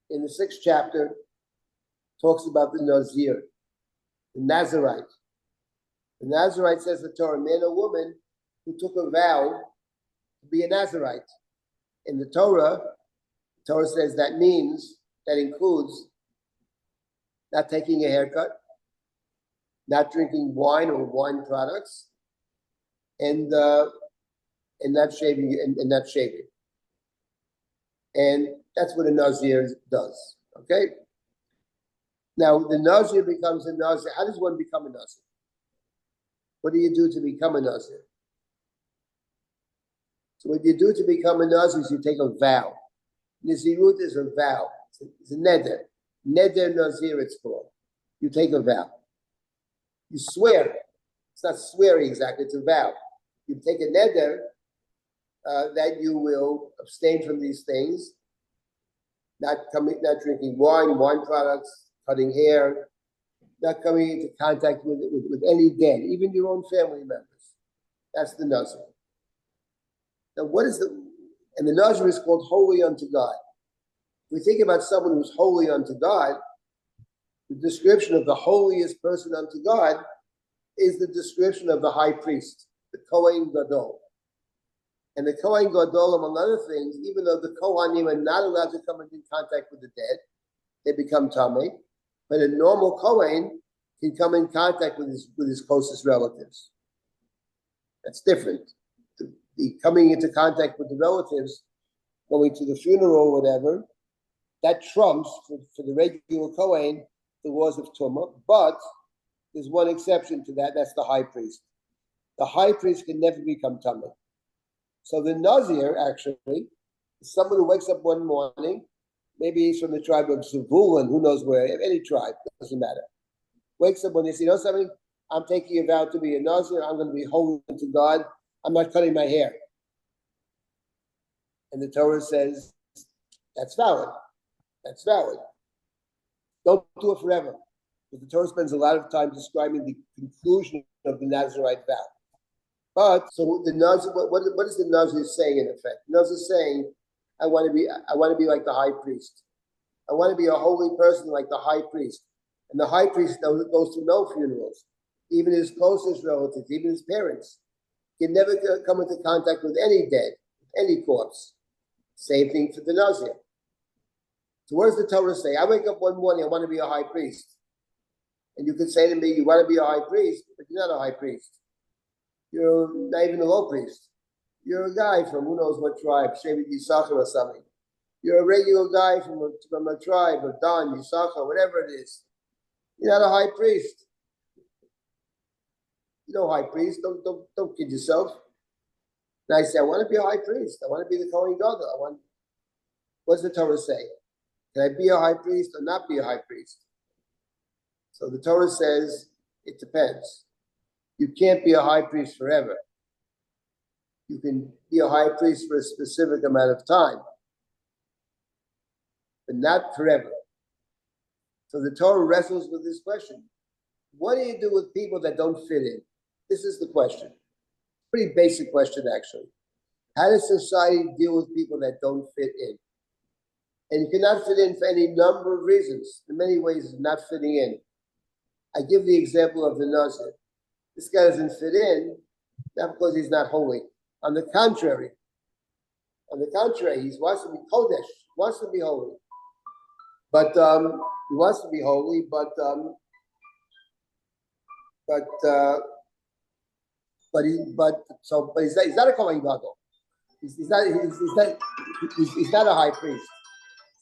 in the 6th chapter, talks about the Nazir, the Nazarite. The Nazarite, says the Torah, man or woman who took a vow to be a Nazarite. In the Torah says that includes not taking a haircut, not drinking wine or wine products, and not shaving and not shaving. And that's what a Nazir does. Okay. Now the Nazir becomes a Nazir. How does one become a Nazir? What do you do to become a Nazir? So what you do to become a Nazir is you take a vow. Nazirut is a vow. It's a neder. Neder Nazir it's called. You take a vow. You swear. It's not swearing exactly, it's a vow. You take a neder that you will abstain from these things, not drinking wine products, cutting hair, not coming into contact with any dead, even your own family members. That's the Nazir. Now, and the Nazir is called holy unto God. If we think about someone who's holy unto God, the description of the holiest person unto God is the description of the high priest, the Kohen Gadol. And the Kohen Gadol, among other things, even though the Kohanim are not allowed to come into contact with the dead, they become Tameh, but a normal Kohen can come in contact with his closest relatives. That's different. The coming into contact with the relatives, going to the funeral or whatever, that trumps, for the regular Kohen, the laws of Tumah, but there's one exception to that, that's the high priest. The high priest can never become Tameh. So the Nazir, actually, is someone who wakes up one morning, maybe he's from the tribe of Zevulun, who knows where, any tribe, doesn't matter. Wakes up when they say, you know something, I'm taking a vow to be a Nazir, I'm going to be holy to God, I'm not cutting my hair. And the Torah says, that's valid. That's valid. Don't do it forever. But the Torah spends a lot of time describing the conclusion of the Nazirite vow. But so the Nazir, what is the Nazir saying in effect? The Nazir is saying, I want to be like the high priest. I want to be a holy person like the high priest. And the high priest goes to no funerals, even his closest relatives, even his parents. He can never come into contact with any dead, any corpse. Same thing for the Nazir. So what does the Torah say? I wake up one morning, I want to be a high priest. And you could say to me, you want to be a high priest, but you're not a high priest. You're not even a low priest. You're a guy from who knows what tribe, Shevet Yisachar or something. You're a regular guy from a tribe of Dan, Yisachar, whatever it is. You're not a high priest. You're no high priest. Don't kid yourself. And I say, I want to be a high priest. I want to be the Kohen Gadol. What does the Torah say? Can I be a high priest or not be a high priest? So the Torah says it depends. You can't be a high priest forever. You can be a high priest for a specific amount of time, but not forever. So the Torah wrestles with this question. What do you do with people that don't fit in? This is the question. Pretty basic question, actually. How does society deal with people that don't fit in? And you cannot fit in for any number of reasons. In many ways, it's not fitting in. I give the example of the Nazir. This guy doesn't fit in, not because he's not holy. On the contrary, he wants to be Kodesh, wants to be holy. But he wants to be holy, but he's not a Kohen Gadol. He's not a high priest.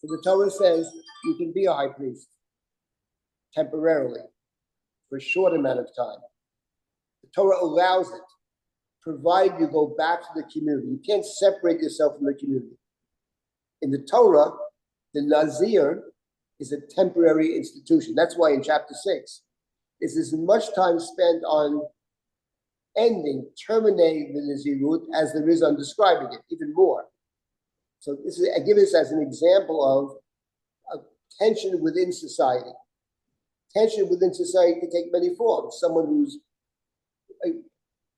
So the Torah says you can be a high priest temporarily for a short amount of time. The Torah allows it, provided you go back to the community. You can't separate yourself from the community. In the Torah, the Nazir is a temporary institution. That's why in chapter 6, it's as much time spent on terminating the Nazirut as there is on describing it, even more. So I give this as an example of tension within society. Tension within society can take many forms. Someone who's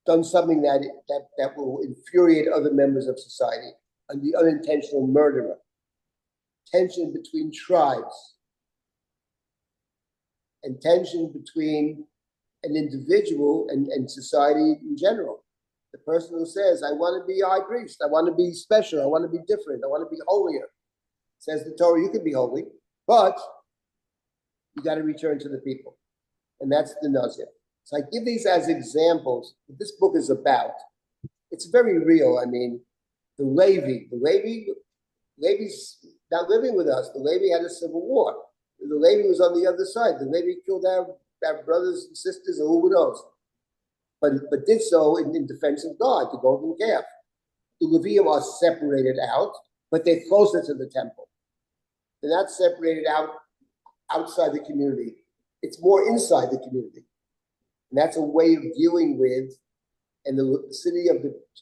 done something that will infuriate other members of society, and the unintentional murderer. Tension between tribes, and tension between an individual and society in general. The person who says, I want to be a high priest, I want to be special, I want to be different, I want to be holier. Says the Torah, you can be holy, but you got to return to the people. And that's the Nazir. So I give these as examples. What this book is about. It's very real. I mean, Levi's not living with us. The Levi had a civil war. The Levi was on the other side. The Levi killed our brothers and sisters, or who knows. But did so in defense of God, the golden calf. The Levium are separated out, but they're closer to the temple. They're not separated out outside the community. It's more inside the community. And that's a way of dealing with, and the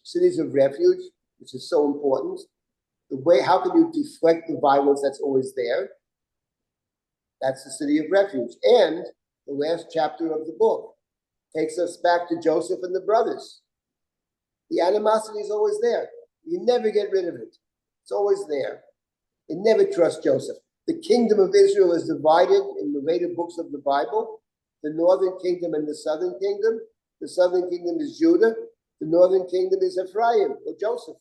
cities of refuge, which is so important. The way, how can you deflect the violence that's always there? That's the city of refuge. And the last chapter of the book takes us back to Joseph and the brothers. The animosity is always there. You never get rid of it. It's always there. You never trust Joseph. The kingdom of Israel is divided in the later books of the Bible. The northern kingdom and the southern kingdom. The southern kingdom is Judah. The northern kingdom is Ephraim or Joseph.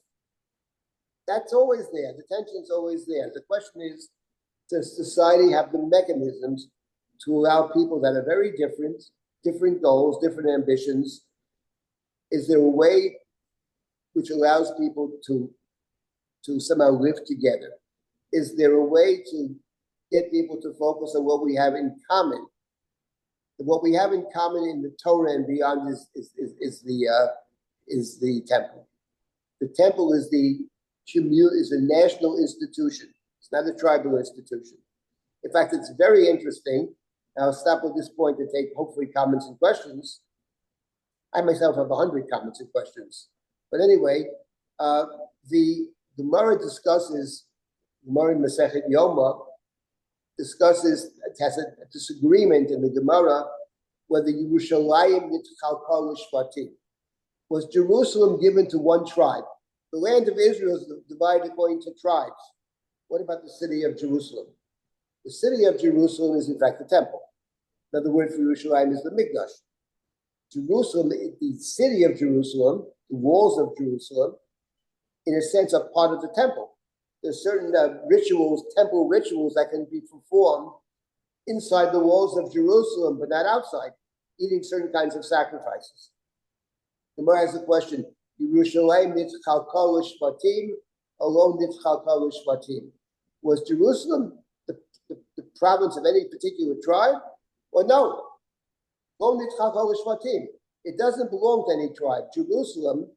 That's always there. The tension is always there. The question is, does society have the mechanisms to allow people that are very different goals, different ambitions? Is there a way which allows people to somehow live together? Is there a way to get people to focus on what we have in common? What we have in common in the Torah and beyond is the temple. The temple is a national institution. It's not a tribal institution. In fact, it's very interesting. I'll stop at this point to take hopefully comments and questions. I myself have 100 comments and questions. But anyway, the Gemara discusses, Gemara in Masechet Yoma discusses, it has a disagreement in the Gemara whether Yerushalayim Nitchalkal Shvatim. Was Jerusalem given to one tribe? The land of Israel is divided according to tribes. What about the city of Jerusalem? The city of Jerusalem is in fact the temple. Another word for Yerushalayim is the Mikdash. Jerusalem, the city of Jerusalem, the walls of Jerusalem, in a sense, are part of the temple. There's certain rituals, temple rituals that can be performed inside the walls of Jerusalem, but not outside, eating certain kinds of sacrifices. The Gemara has a question, Yerushalayim Nitzchalkal Shvatim, alone Nitzchalkal Shvatim. Was Jerusalem the province of any particular tribe? Or no? It doesn't belong to any tribe. Jerusalem,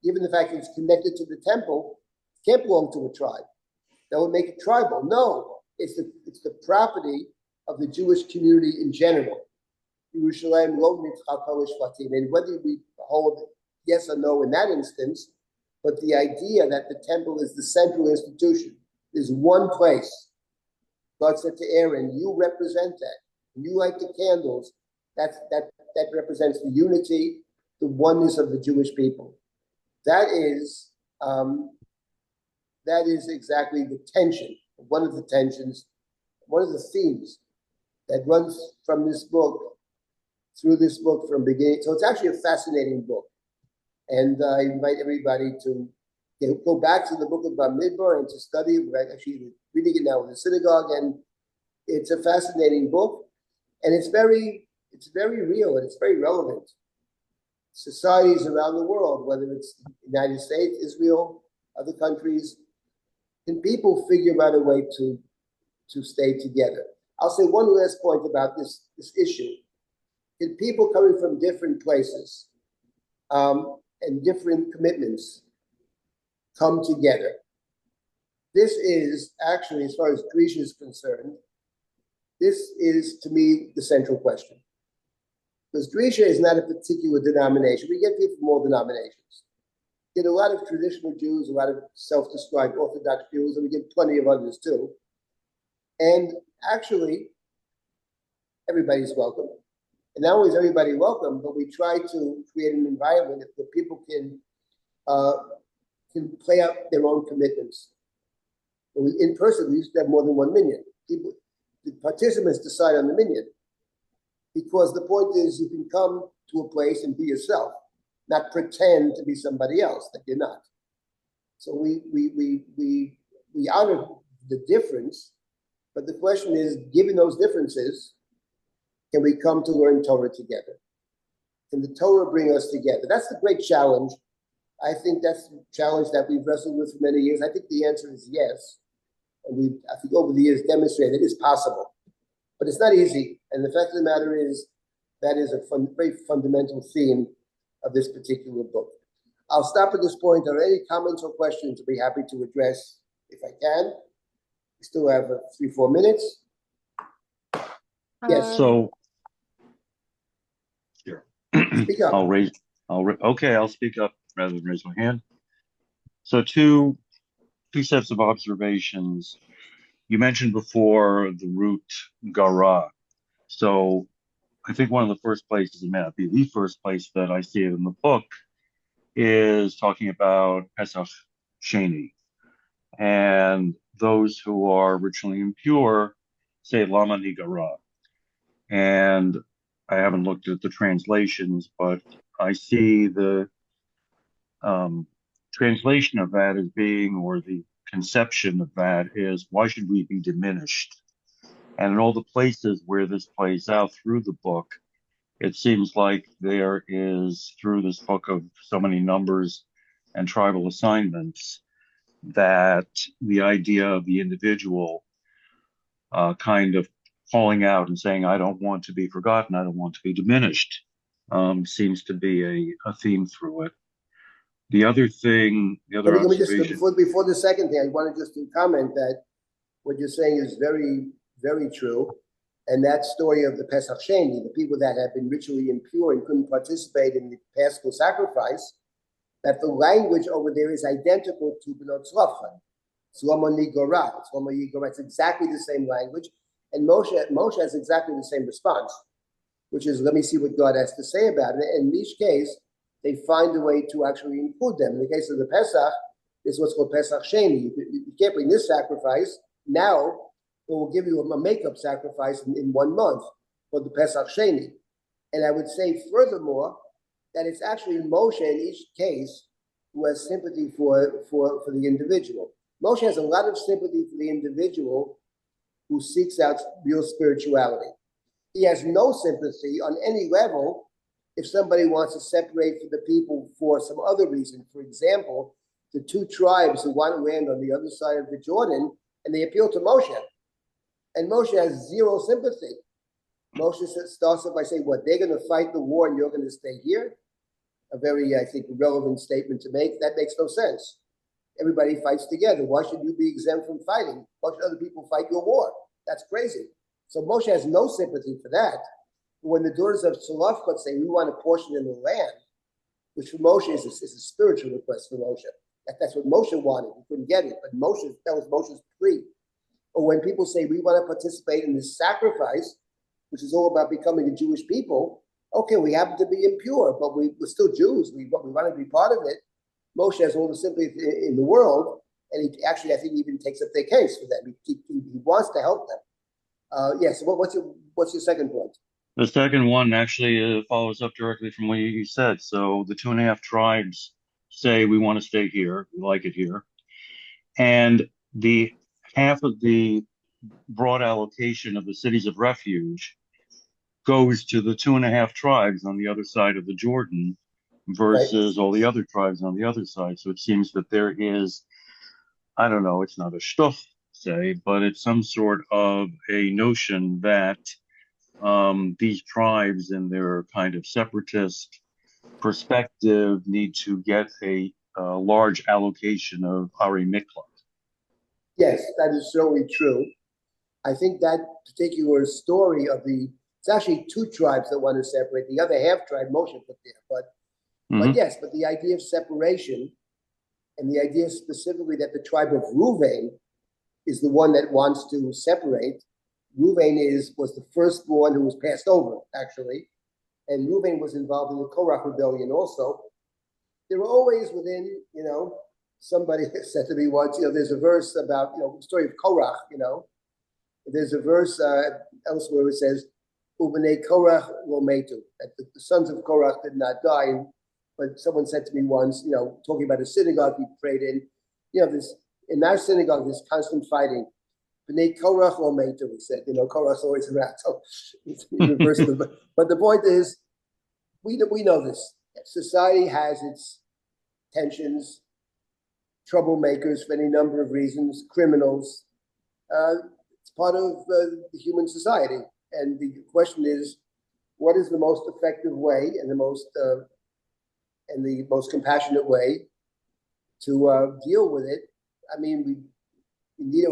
given the fact that it's connected to the temple, can't belong to a tribe. That would make it tribal. No, it's the property of the Jewish community in general. Yerushalayim lo nitzchalkal shvatim. And whether we hold yes or no in that instance, but the idea that the temple is the central institution, is one place. God said to Aaron, you represent that. You light the candles. That represents the unity, the oneness of the Jewish people. That is exactly the tension, one of the tensions, one of the themes that runs from this book, through this book from beginning. So it's actually a fascinating book. And I invite everybody to go back to the book of Bamidbar and to study it. We're actually reading it now in the synagogue, and it's a fascinating book. And it's very real and it's very relevant. Societies around the world, whether it's the United States, Israel, other countries, can people figure out a way to stay together? I'll say one last point about this issue. Can people coming from different places and different commitments come together? This is actually, as far as Greece is concerned, this is, to me, the central question. Because Greece is not a particular denomination. We get people from all denominations. We get a lot of traditional Jews, a lot of self-described Orthodox Jews, and we get plenty of others too. And actually, everybody's welcome. And not only is everybody welcome, but we try to create an environment where people can play out their own commitments. In person, we used to have more than 1 million. The participants decide on the minyan, because the point is you can come to a place and be yourself, not pretend to be somebody else that you're not. So we honor the difference, but the question is, given those differences, can we come to learn Torah together? Can the Torah bring us together? That's the great challenge. I think that's the challenge that we've wrestled with for many years. I think the answer is yes. And I think over the years, demonstrated it is possible. But it's not easy. And the fact of the matter is, that is a very fundamental theme of this particular book. I'll stop at this point. Are there any comments or questions I'd be happy to address if I can? We still have 3-4 minutes. Yes. So, here. Speak up. I'll speak up rather than raise my hand. So two sets of observations. You mentioned before the root gara. So I think one of the first places, it may not be the first place that I see it in the book, is talking about Pesach Sheni. And those who are ritually impure say Lama Nigara. And I haven't looked at the translations, but I see the translation of that as being, or the conception of that is, why should we be diminished? And in all the places where this plays out through the book, it seems like there is, through this book of so many numbers and tribal assignments, that the idea of the individual kind of calling out and saying, I don't want to be forgotten, I don't want to be diminished, seems to be a theme through it. The other thing, the other observation. Before the second thing, I wanted just to comment that what you're saying is very, very true. And that story of the Pesach Sheni, the people that have been ritually impure and couldn't participate in the Paschal sacrifice, that the language over there is identical to B'not Tzlofan. Tzlomo Nigora. It's exactly the same language. And Moshe has exactly the same response, which is, let me see what God has to say about it. And in each case, they find a way to actually include them. In the case of the Pesach, it's what's called Pesach Sheni. You can't bring this sacrifice. Now, we'll give you a makeup sacrifice in 1 month for the Pesach Sheni. And I would say, furthermore, that it's actually Moshe in each case who has sympathy for the individual. Moshe has a lot of sympathy for the individual who seeks out real spirituality. He has no sympathy on any level if somebody wants to separate from the people for some other reason. For example, the 2 tribes who want to land on the other side of the Jordan, and they appeal to Moshe. And Moshe has zero sympathy. Moshe starts off by saying, what, they're going to fight the war and you're going to stay here? A very, I think, relevant statement to make. That makes no sense. Everybody fights together. Why should you be exempt from fighting? Why should other people fight your war? That's crazy. So Moshe has no sympathy for that. But when the daughters of Tzlofchot say, we want a portion in the land, which for Moshe is a spiritual request for Moshe. That's what Moshe wanted. He couldn't get it. But that was Moshe's plea. Or when people say, we want to participate in this sacrifice, which is all about becoming a Jewish people, okay, we happen to be impure, but we're still Jews. We want to be part of it. Moshe has all the sympathy in the world, and he actually, I think, even takes up their case for them. He wants to help them. Yes. So what's your second point? The second one actually follows up directly from what you said. So the 2.5 tribes say, we want to stay here, we like it here, and the half of the broad allocation of the cities of refuge goes to the 2.5 tribes on the other side of the Jordan versus all the other tribes on the other side. So it seems that there is, I don't know, it's not a shtuch, say, but it's some sort of a notion that these tribes in their kind of separatist perspective need to get a large allocation of Ari Miklat. Yes, that is certainly true. I think that particular story of it's actually 2 tribes that want to separate. The other half tribe, Moshe put there. But yes, but the idea of separation and the idea specifically that the tribe of Reuven is the one that wants to separate. Reuven was the firstborn who was passed over, actually. And Reuven was involved in the Korach rebellion also. They were always within, somebody said to me once, there's a verse about, the story of Korach, There's a verse elsewhere where it says, Ubenei Korach lo metu, that the sons of Korach did not die. But someone said to me once, talking about a synagogue he prayed in, in our synagogue, there's constant fighting. B'nei Korach lo metu, he said, Korach's always around. So it's reversed. But the point is, we know this. Society has its tensions, troublemakers for any number of reasons, criminals. It's part of the human society. And the question is, what is the most effective way and the most compassionate way to deal with it? I mean, we need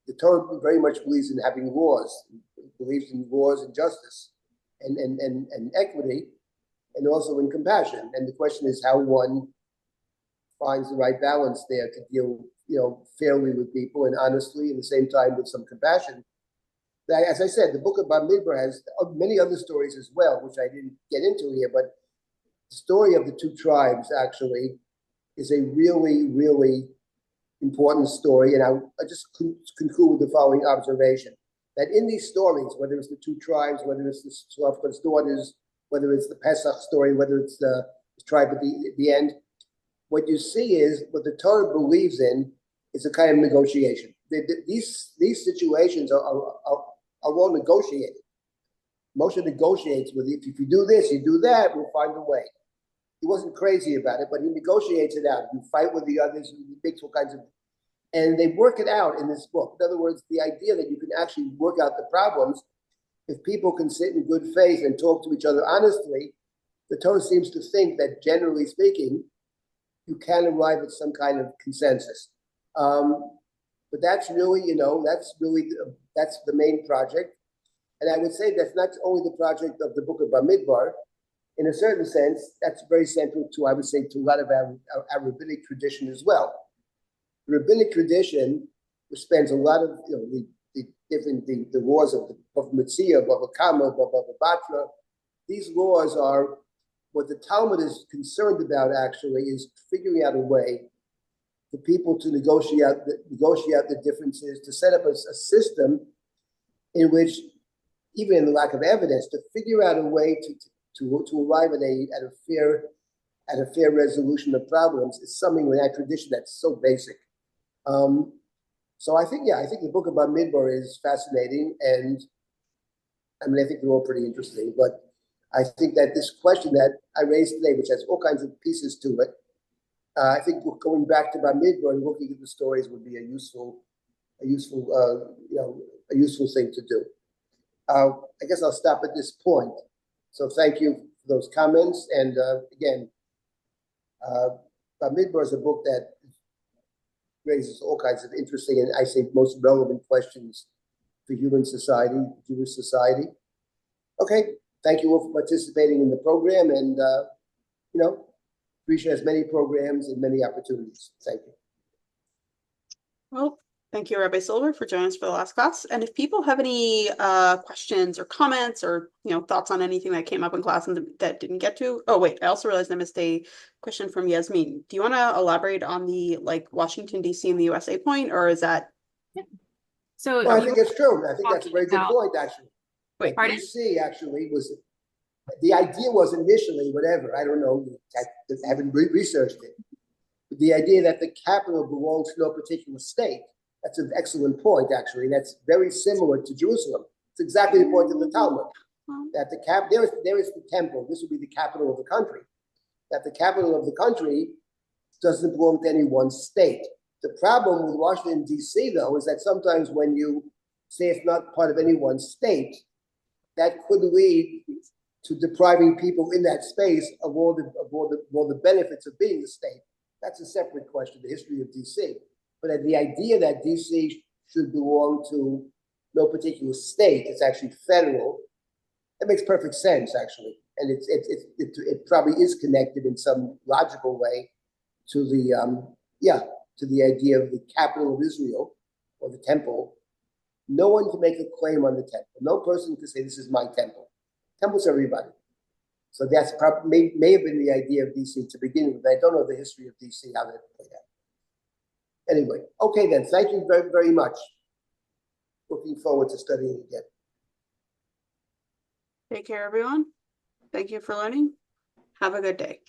the Torah very much believes in having laws. It believes in laws and justice and equity, and also in compassion. And the question is how one finds the right balance there to deal, fairly with people and honestly, at the same time with some compassion. As I said, the book of Bamidbar has many other stories as well, which I didn't get into here, but the story of the two tribes actually is a really, really important story. And I just conclude with the following observation, that in these stories, whether it's the two tribes, whether it's the Slavka's daughters, whether it's the Pesach story, whether it's the tribe at the end, what you see is what the Torah believes in is a kind of negotiation. These situations are all negotiated. Moshe negotiates with you. If you do this, you do that, we'll find a way. He wasn't crazy about it, but he negotiates it out. You fight with the others, he makes all kinds of, and they work it out in this book. In other words, the idea that you can actually work out the problems if people can sit in good faith and talk to each other honestly. The Torah seems to think that, generally speaking, you can arrive at some kind of consensus. But that's really, that's the main project. And I would say that's not only the project of the book of Bamidbar. In a certain sense, that's very central to, I would say, to a lot of our rabbinic tradition as well. The rabbinic tradition, which spends a lot of, the laws of Metzia, Bava Kama, Bava Batra, these laws are, what the Talmud is concerned about actually is figuring out a way for people to negotiate the differences, to set up a system in which, even in the lack of evidence, to figure out a way to arrive at a fair resolution of problems is something in that tradition that's so basic. So I think the book about Bamidbar is fascinating, and I mean I think they're all pretty interesting. But I think that this question that I raised today, which has all kinds of pieces to it, I think going back to Bamidbar and looking at the stories would be a useful thing to do. I guess I'll stop at this point. So thank you for those comments. And again, Bamidbar is a book that raises all kinds of interesting and I think most relevant questions for human society, Jewish society. Okay, thank you all for participating in the program, and appreciate as many programs and many opportunities. Thank you. Well, thank you, Rabbi Silver, for joining us for the last class. And if people have any questions or comments or thoughts on anything that came up in class and that didn't get to, oh wait, I also realized I missed a question from Yasmin. Do you want to elaborate on the Washington D.C. and the USA point, or is that? So well, I think it's true. I think that's a very good point, actually. Wait, pardon? DC actually was, the idea was initially, whatever, I don't know, I haven't researched it. But the idea that the capital belongs to no particular state, that's an excellent point, actually. That's very similar to Jerusalem. It's exactly the point of the Talmud. That there is the temple, this would be the capital of the country. That the capital of the country doesn't belong to any one state. The problem with Washington, D.C., though, is that sometimes when you say it's not part of any one state, that could lead to depriving people in that space of all the benefits of being the state. That's a separate question, the history of D.C. But the idea that D.C. should belong to no particular state, it's actually federal, that makes perfect sense, actually. And it probably is connected in some logical way to the idea of the capital of Israel, or the temple. No one can make a claim on the temple. No person can say, this is my temple. Temple's everybody. So that's probably may have been the idea of DC to begin with. I don't know the history of DC, how that played out. Anyway, okay then. Thank you very, very much. Looking forward to studying again. Take care, everyone. Thank you for learning. Have a good day.